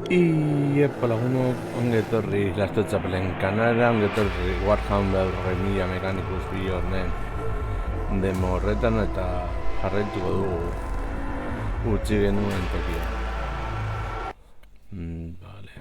Iepa lagunok ongi etorri Lastotzapelen kanala, ongi etorri Warhammer 40.000 mekanikus bi honen demo horretan eta jarraituko dugu utzi genuen tokia. Vale.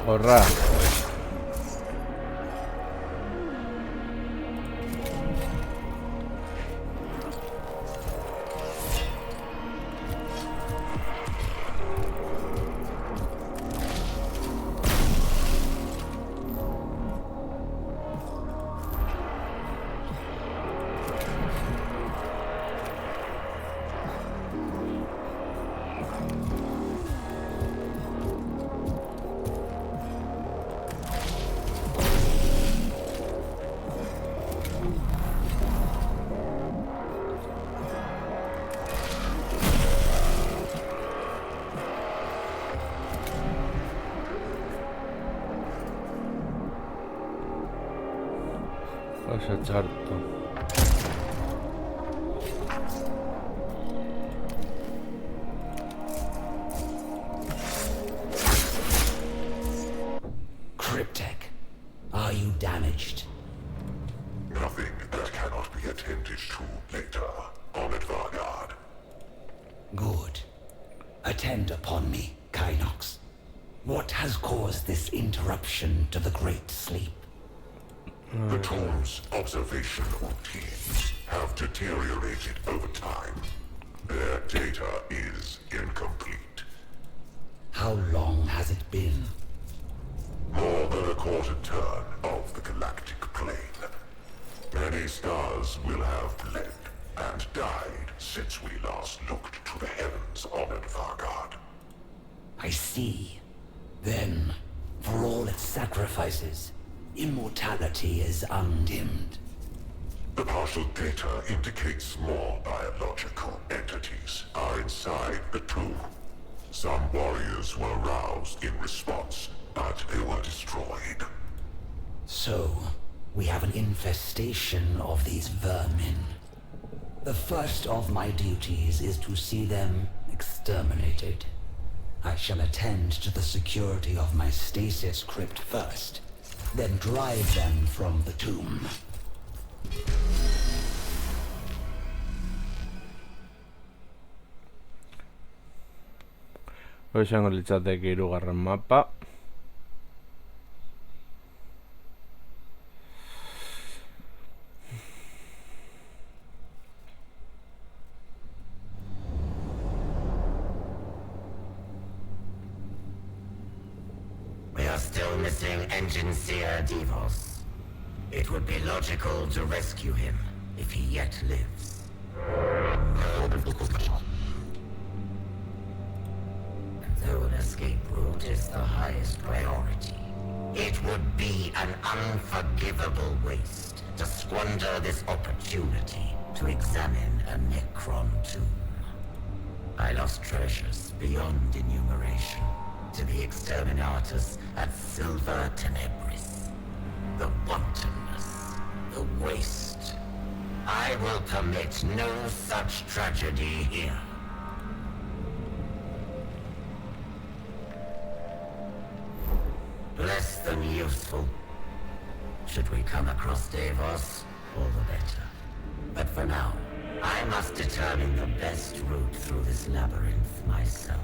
Horra. Cosa certo. Cryptek, are you damaged? Nothing that cannot be attended to later, Honored Vargard. Good. Attend upon me, Kynox. What has caused this interruption to the Great Sleep? The Tomb's observation routines have deteriorated over time. Their data is incomplete. How long has it been? More than a quarter turn of the galactic plane. Many stars will have bled and died since we last looked to the heavens, Honored Vargard. I see. Then, for all its sacrifices, immortality is undimmed. The partial data indicates more biological entities are inside the tomb. Some warriors were roused in response, but they were destroyed. So, we have an infestation of these vermin. The first of my duties is to see them exterminated. I shall attend to the security of my stasis crypt first, then drive them from the tomb. Izango litzateke 3. mapa. We are still missing Engine Seer Devos. It would be logical to rescue him if he yet lives. Though an escape route is the highest priority, it would be an unforgivable waste to squander this opportunity to examine a Necron tomb. I lost treasures beyond enumeration to the exterminatus at Silver Tenebris. The wantonness, the waste. I will permit no such tragedy here. Less than useful. Should we come across Davos, all the better. But for now, I must determine the best route through this labyrinth myself.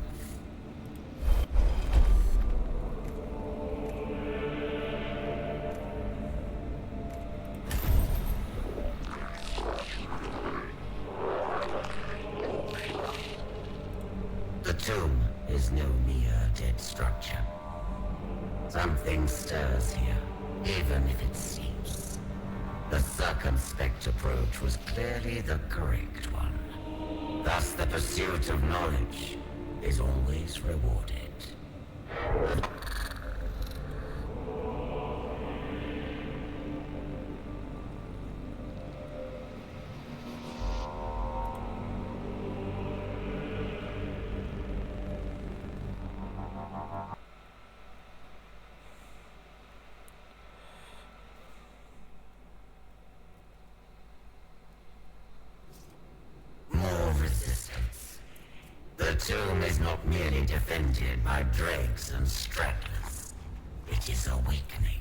The tomb is no mere dead structure. Something stirs here, even if it sleeps. The circumspect approach was clearly the correct one. Thus, the pursuit of knowledge is always rewarded. The tomb is not merely defended by dregs and stragglers. It is awakening.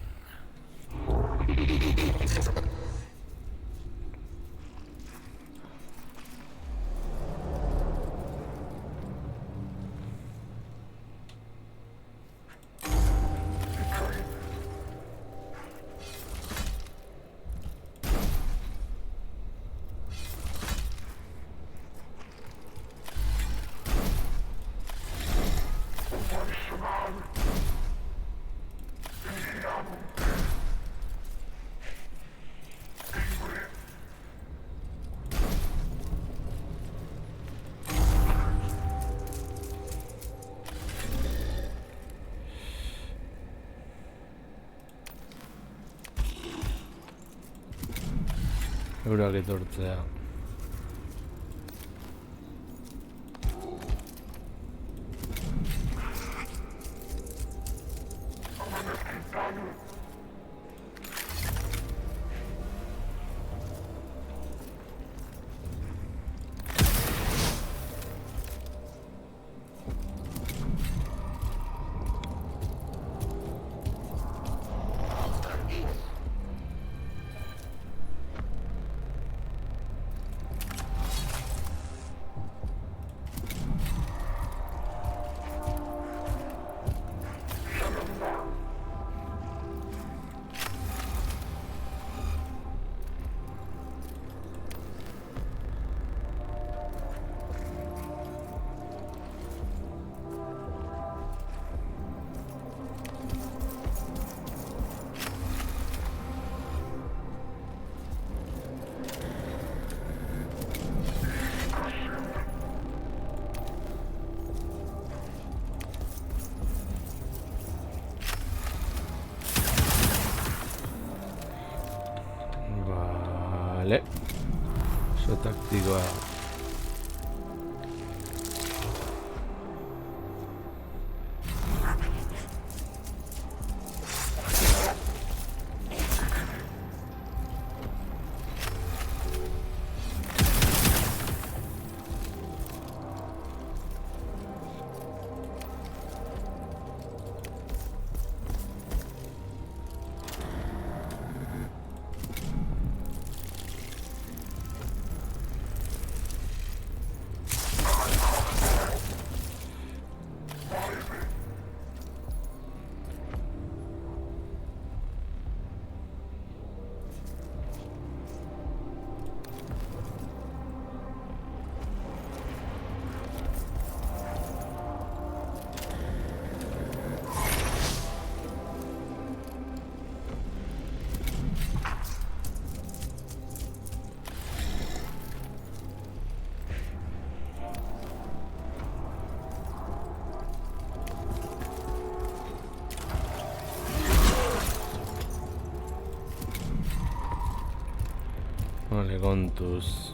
Eurak etortzea. Vale. Oso taktikoa. Vale, kontuz.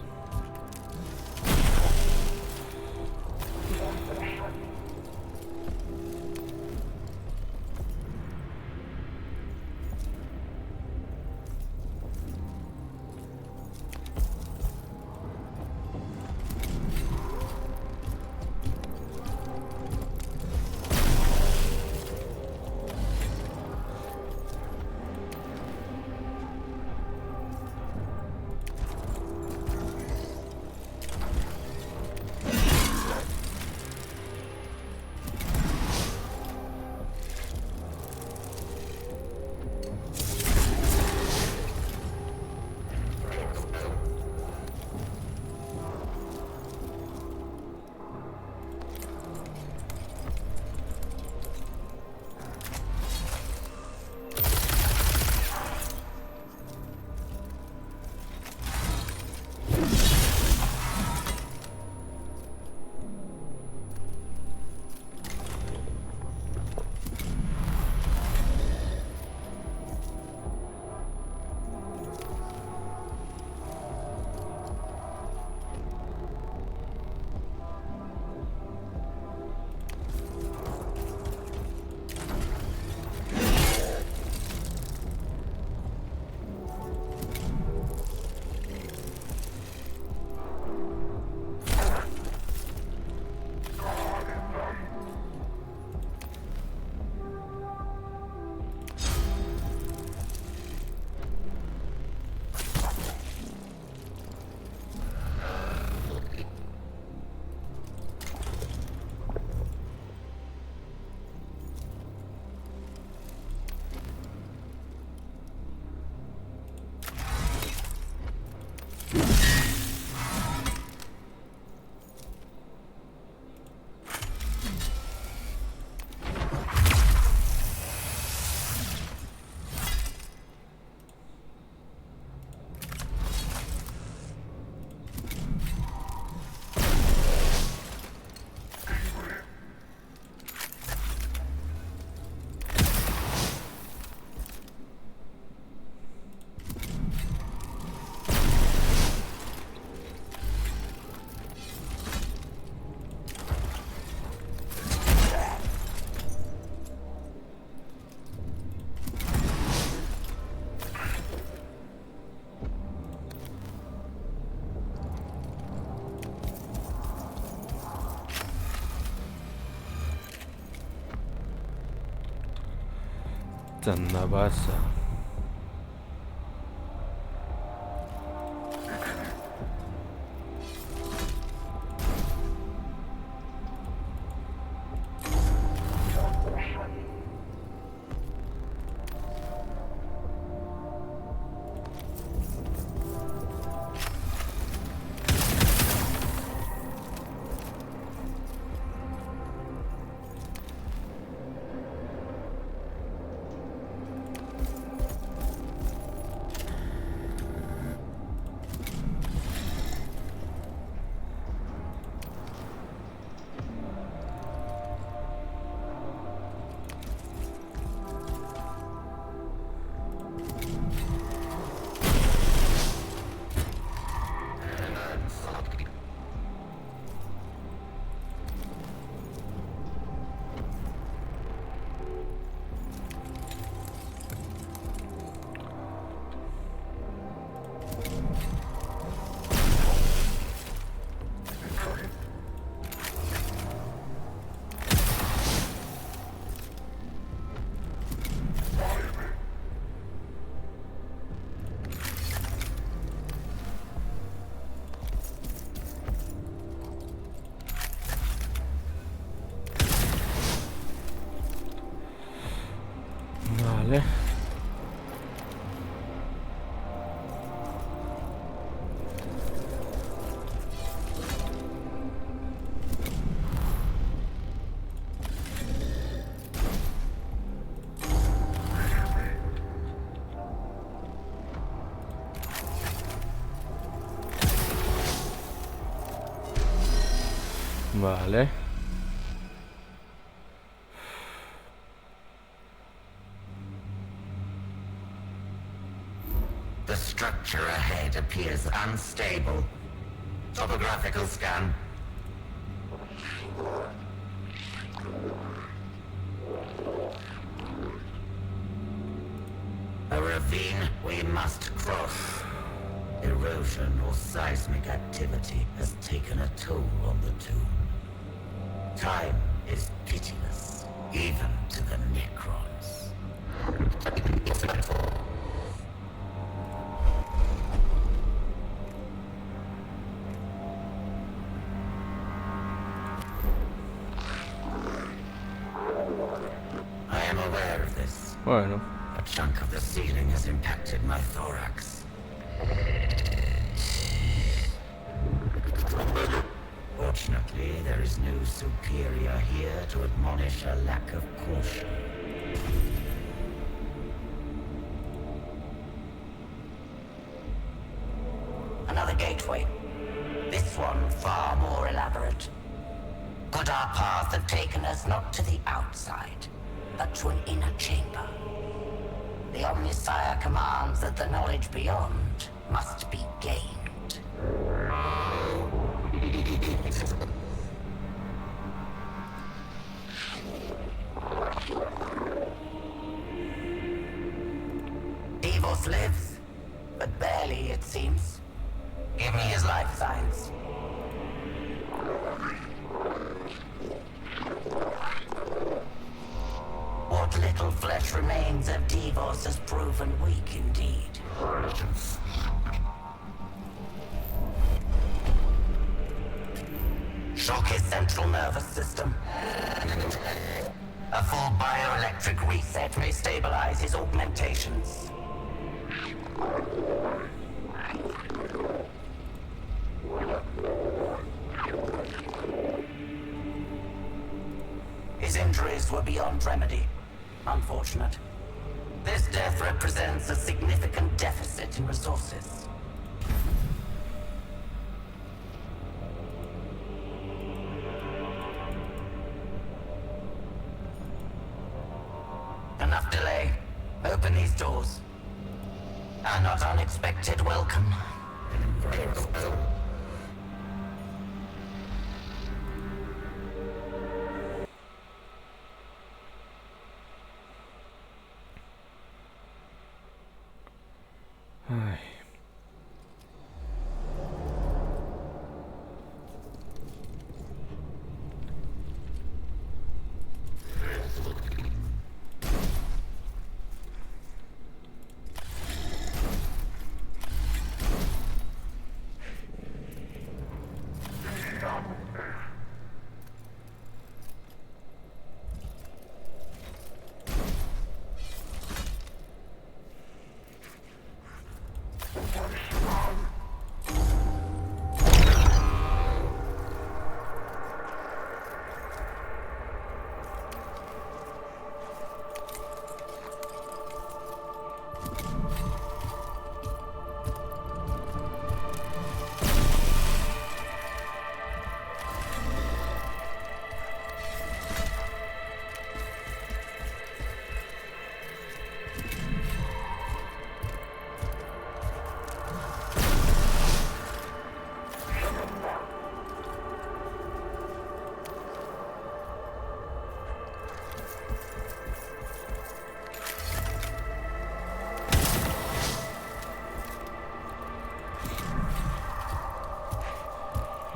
Anda, pasa. Vale. Vale. The structure ahead appears unstable. Topographical scan. A ravine we must cross. Erosion or seismic activity has taken a toll on the tomb. Time is pitiless, even to the Necrons. I am aware of this. Bueno. A chunk of the ceiling has impacted my thorax. Fortunately, there is no superior here to admonish a lack of caution. Another gateway. This one far more elaborate. Could our path have taken us not to the outside, but to an inner chamber? The Omnissiah commands that the knowledge beyond must be gained. Devos lives, but barely, it seems. Give me his life signs. What little flesh remains of Devos has proven weak indeed. Shock his central nervous system. A full bioelectric reset may stabilize his augmentations. His injuries were beyond remedy. Unfortunate. This death represents a significant deficit in resources. Enough delay. Open these doors. A not unexpected welcome. Ay.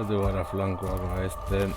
Satu gara flankoak baezten.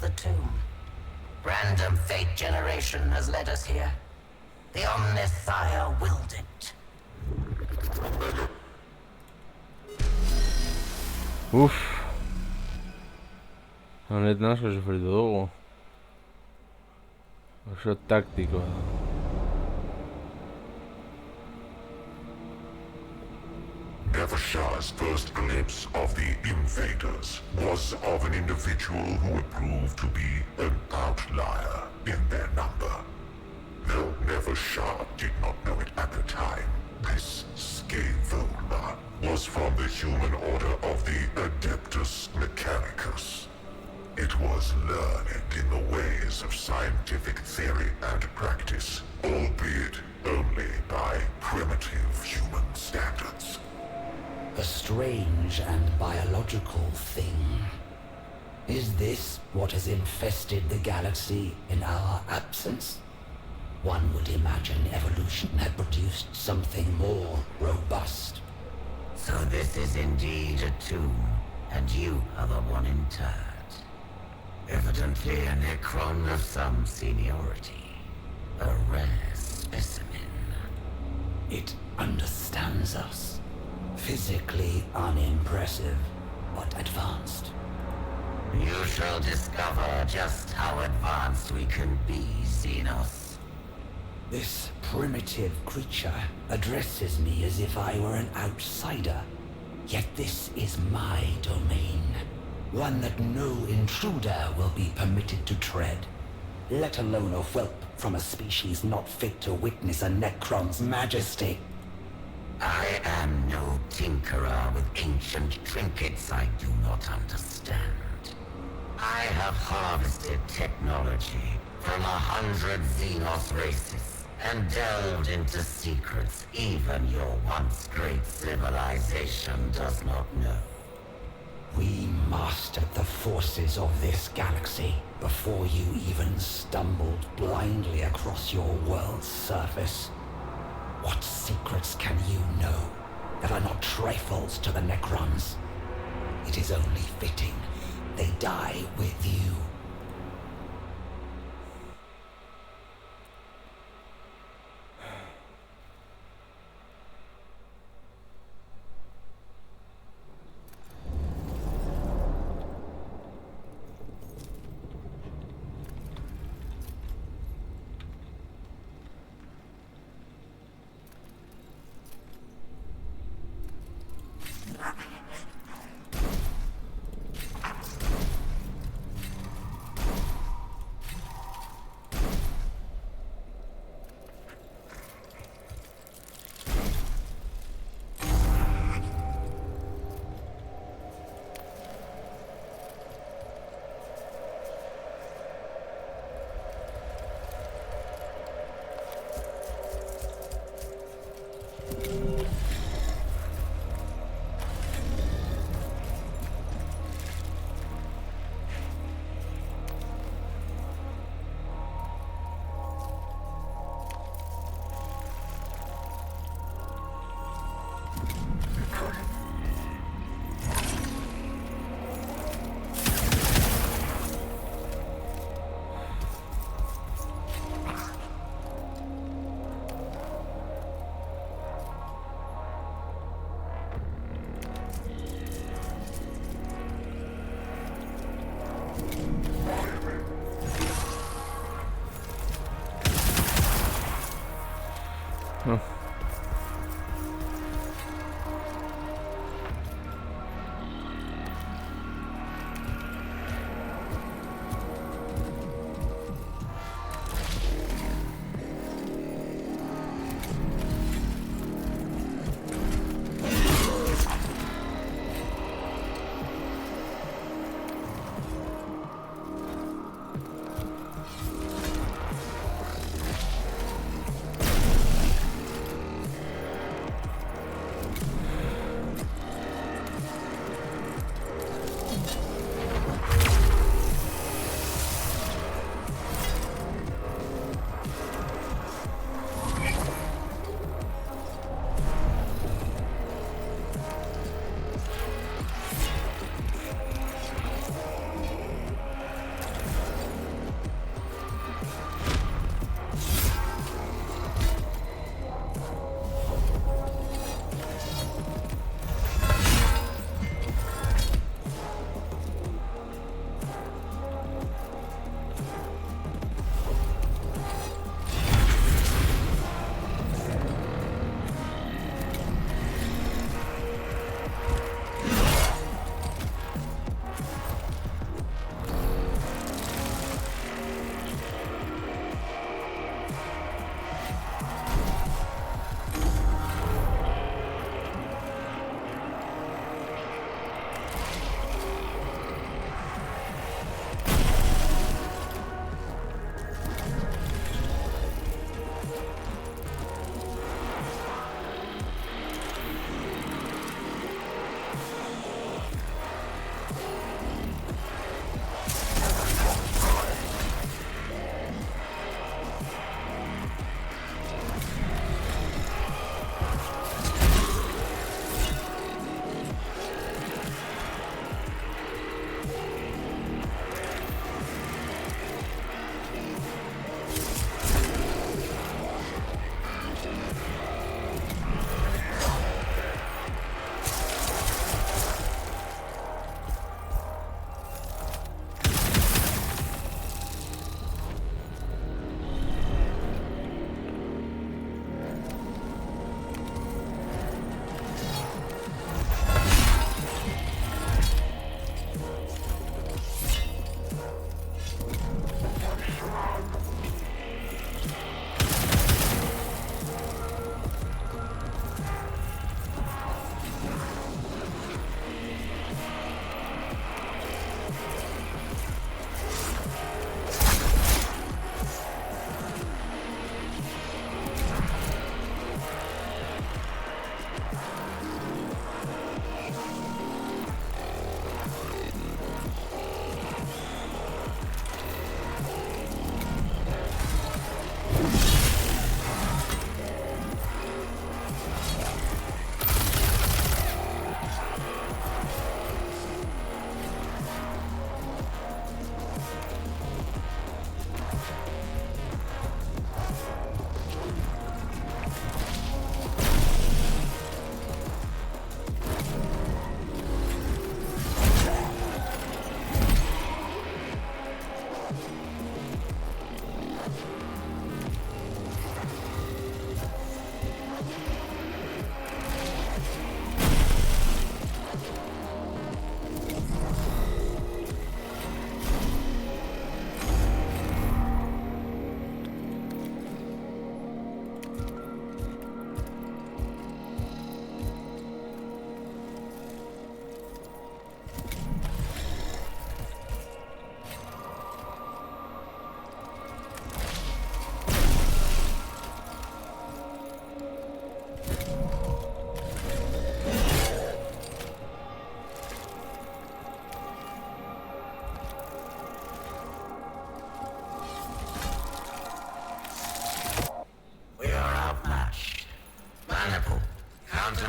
the tomb. Random fate generation has led us here. The Omnissiah willed it. Uf. Honetan asko sufritu dugu. Oso taktikoa da. Nevershah's first glimpse of the Invaders was of an individual who would prove to be an outlier in their number. Though Nevershah did not know it at the time, this Scatholma was from the human order of the Adeptus Mechanicus. It was learned in the ways of scientific theory and practice, albeit only by primitive human standards. A strange and biological thing. Is this what has infested the galaxy in our absence? One would imagine evolution had produced something more robust. So this is indeed a tomb, and you are the one interred. Evidently a Necron of some seniority. A rare specimen. It understands us. Physically unimpressive, but advanced. You shall discover just how advanced we can be, Xenos. This primitive creature addresses me as if I were an outsider. Yet this is my domain. One that no intruder will be permitted to tread. Let alone a whelp from a species not fit to witness a Necron's majesty. I am no tinkerer with ancient trinkets I do not understand. I have harvested technology from 100 Xenos races and delved into secrets even your once great civilization does not know. We mastered the forces of this galaxy before you even stumbled blindly across your world's surface. What secrets can you know that are not trifles to the Necrons? It is only fitting they die with you.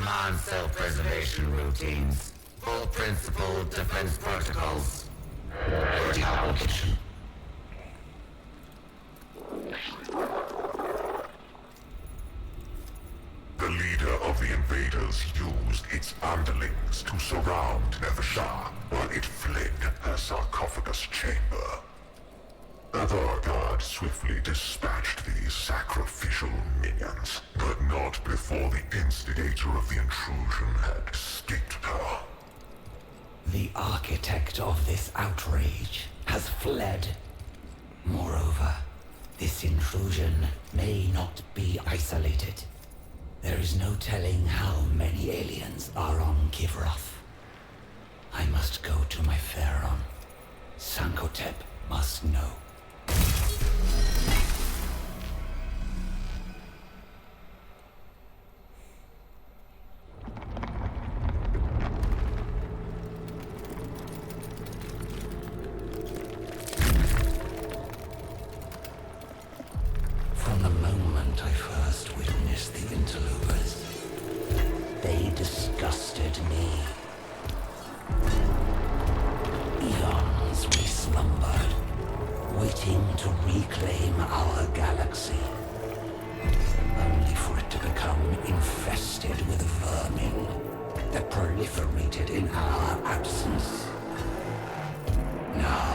command self-preservation routines, full principle defense protocols. Good application. The leader of the invaders used its underlings to surround Nevershah while it fled her sarcophagus chamber. Other guards swiftly dispatched these sacrificial minions, but not before the instigator of the intrusion had escaped her. The architect of this outrage has fled. Moreover, this intrusion may not be isolated. There is no telling how many aliens are on Kivroth. I must go to my Pharaon. Sankotep must know. From the moment I first witnessed the interlopers, they disgusted me. Eons we slumbered, waiting to reclaim our galaxy, only for it to become infested with vermin that proliferated in our absence. Now,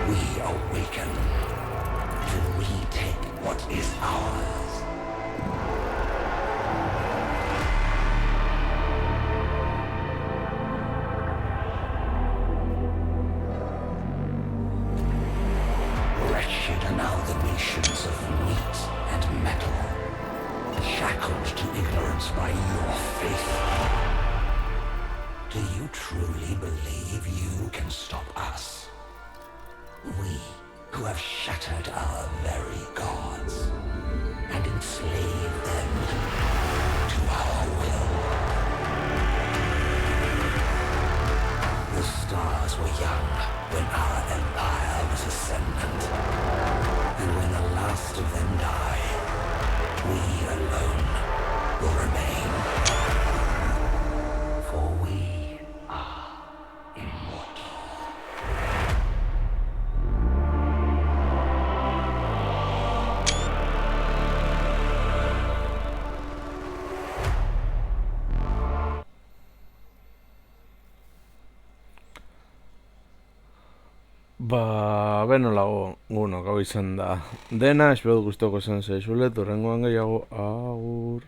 we awaken to retake what is ours. Wretched amalgamations of meat and metal, shackled to ignorance by your faith. Do you truly believe you can stop us? We, who have shattered our very gods and enslaved them to our will. The stars were young when our empire was ascendant, and when the last of them die, we alone will remain. For we are immortal. Beno lago, gau izan da dena, espero gustoko zen zaizule, torrengoan gehiago, agur.